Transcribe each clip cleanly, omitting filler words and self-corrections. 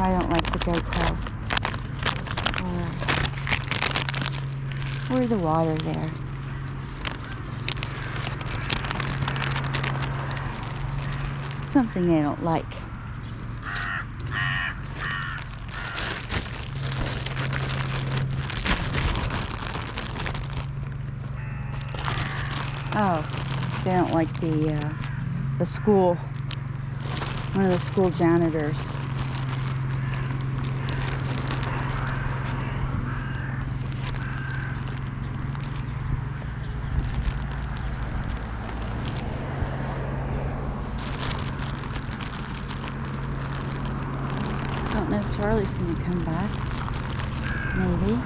I don't like the GoPro or the water there. Something they don't like. Oh, they don't like the school, one of the school janitors. I don't know if Charlie's going to come back. Maybe.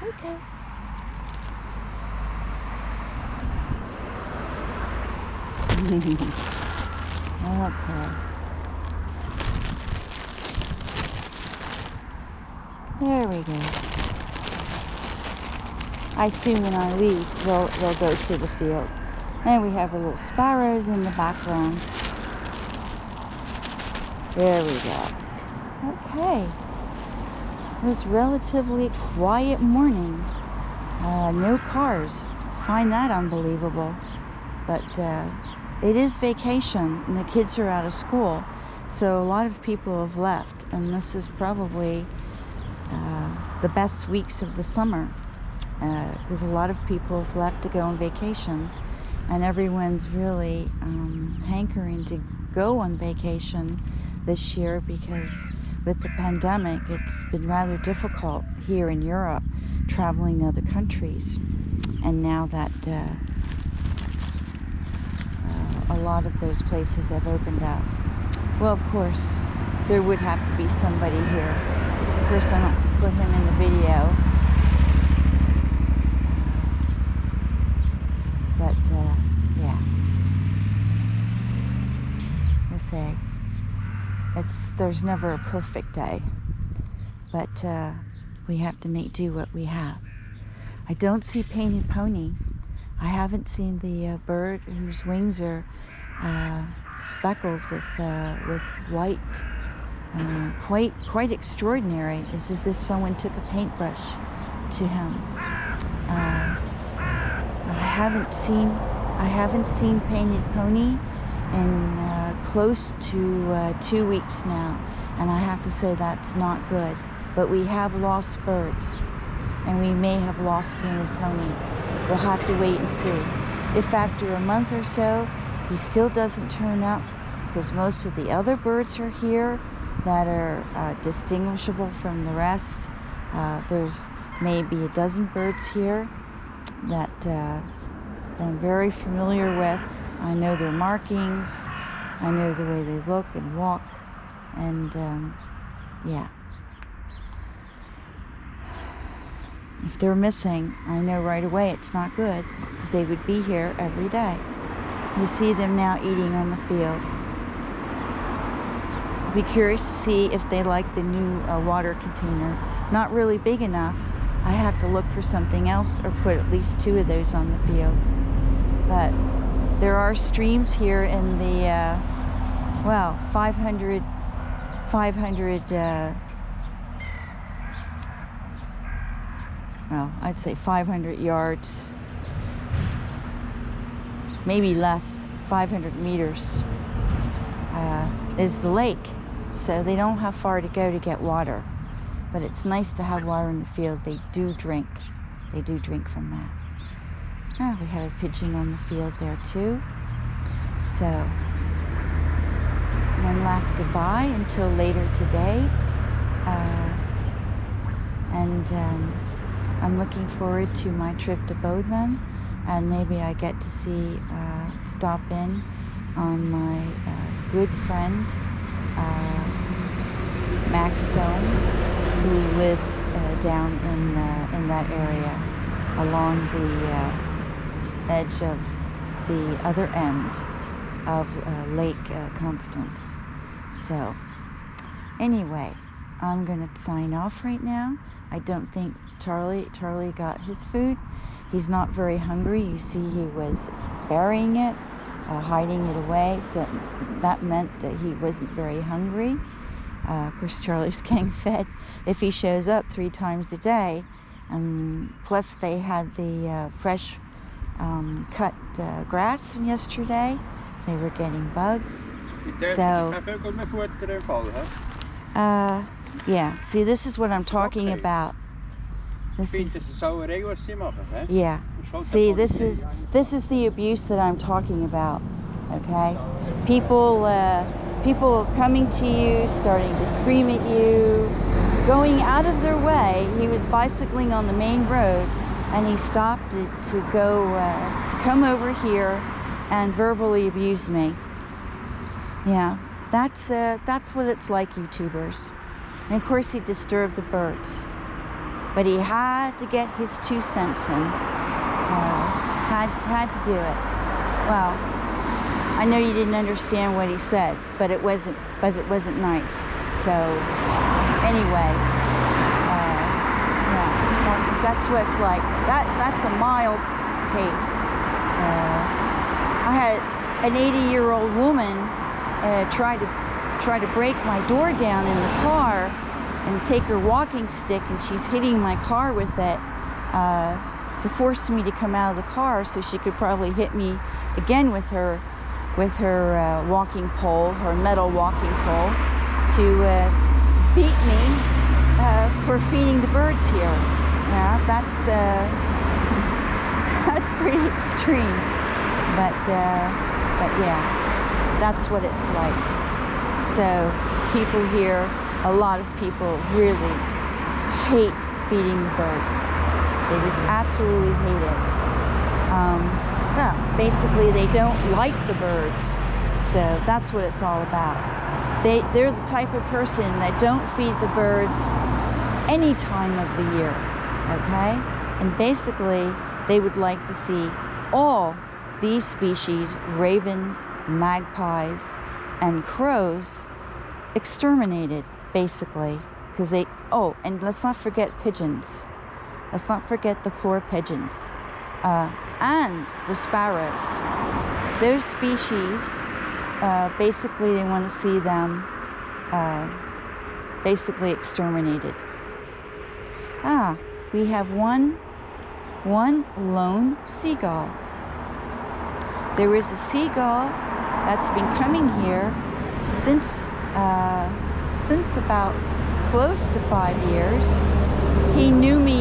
Okay. Okay. There we go. I assume when I leave, they'll go to the field. And we have the little sparrows in the background. There we go. Okay. It was relatively quiet morning. No cars. Find that unbelievable. But it is vacation and the kids are out of school. So a lot of people have left. And this is probably the best weeks of the summer. Because a lot of people have left to go on vacation. And everyone's really hankering to go on vacation this year because with the pandemic, it's been rather difficult here in Europe, traveling to other countries. And now that a lot of those places have opened up. Well, of course, there would have to be somebody here. Of course, I don't put him in the video. But, yeah. I say, there's never a perfect day. But we have to make do what we have. I don't see painted pony. I haven't seen the bird whose wings are speckled with white. Quite extraordinary. It's as if someone took a paintbrush to him. I haven't seen painted pony in close to 2 weeks now, and I have to say that's not good. But we have lost birds, and we may have lost painted pony. We'll have to wait and see. If after a month or so he still doesn't turn up, because most of the other birds are here that are distinguishable from the rest. There's maybe a dozen birds here that I'm very familiar with. I know their markings. I know the way they look and walk. And yeah. If they're missing, I know right away it's not good, because they would be here every day. You see them now eating on the field. I'd be curious to see if they like the new water container. Not really big enough. I have to look for something else or put at least 2 of those on the field. But there are streams here in the, 500, I'd say 500 yards, maybe less, 500 meters is the lake. So they don't have far to go to get water. but it's nice to have water in the field. They do drink from that. We have a pigeon on the field there too. So one last goodbye until later today. I'm looking forward to my trip to Bodman, and maybe I get to stop in on my good friend Max Stone, who lives down in that area along the edge of the other end of Lake Constance. So anyway, I'm going to sign off right now. I don't think Charlie got his food. He's not very hungry. You see, he was burying it, hiding it away, so that meant that he wasn't very hungry. Of course, Charlie's getting fed if he shows up 3 times a day. Plus, they had the fresh cut grass from yesterday. They were getting bugs. So, yeah, see, this is what I'm talking about. Yeah, see, this is the abuse that I'm talking about, okay? People coming to you, starting to scream at you, going out of their way. He was bicycling on the main road, and he stopped to come over here and verbally abuse me. Yeah, that's what it's like, YouTubers. And of course, he disturbed the birds, but he had to get his 2 cents in. Had to do it. Well, I know you didn't understand what he said, but it wasn't nice. So anyway, yeah, that's what it's like. That's a mild case. I had an 80-year-old woman try to break my door down in the car and take her walking stick, and she's hitting my car with it to force me to come out of the car so she could probably hit me again with her walking pole, her metal walking pole, to beat me for feeding the birds here. Yeah, that's pretty extreme, but yeah, that's what it's like. So people here, a lot of people really hate feeding the birds. They just absolutely hate it. Well, basically they don't like the birds, so that's what it's all about. They're the type of person that don't feed the birds any time of the year, okay? And basically they would like to see all these species, ravens, magpies, and crows, exterminated, basically, because and let's not forget pigeons. Let's not forget the poor pigeons. And the sparrows. Those species, basically they want to see them basically exterminated. We have one lone seagull. There is a seagull that's been coming here since about close to 5 years. He knew me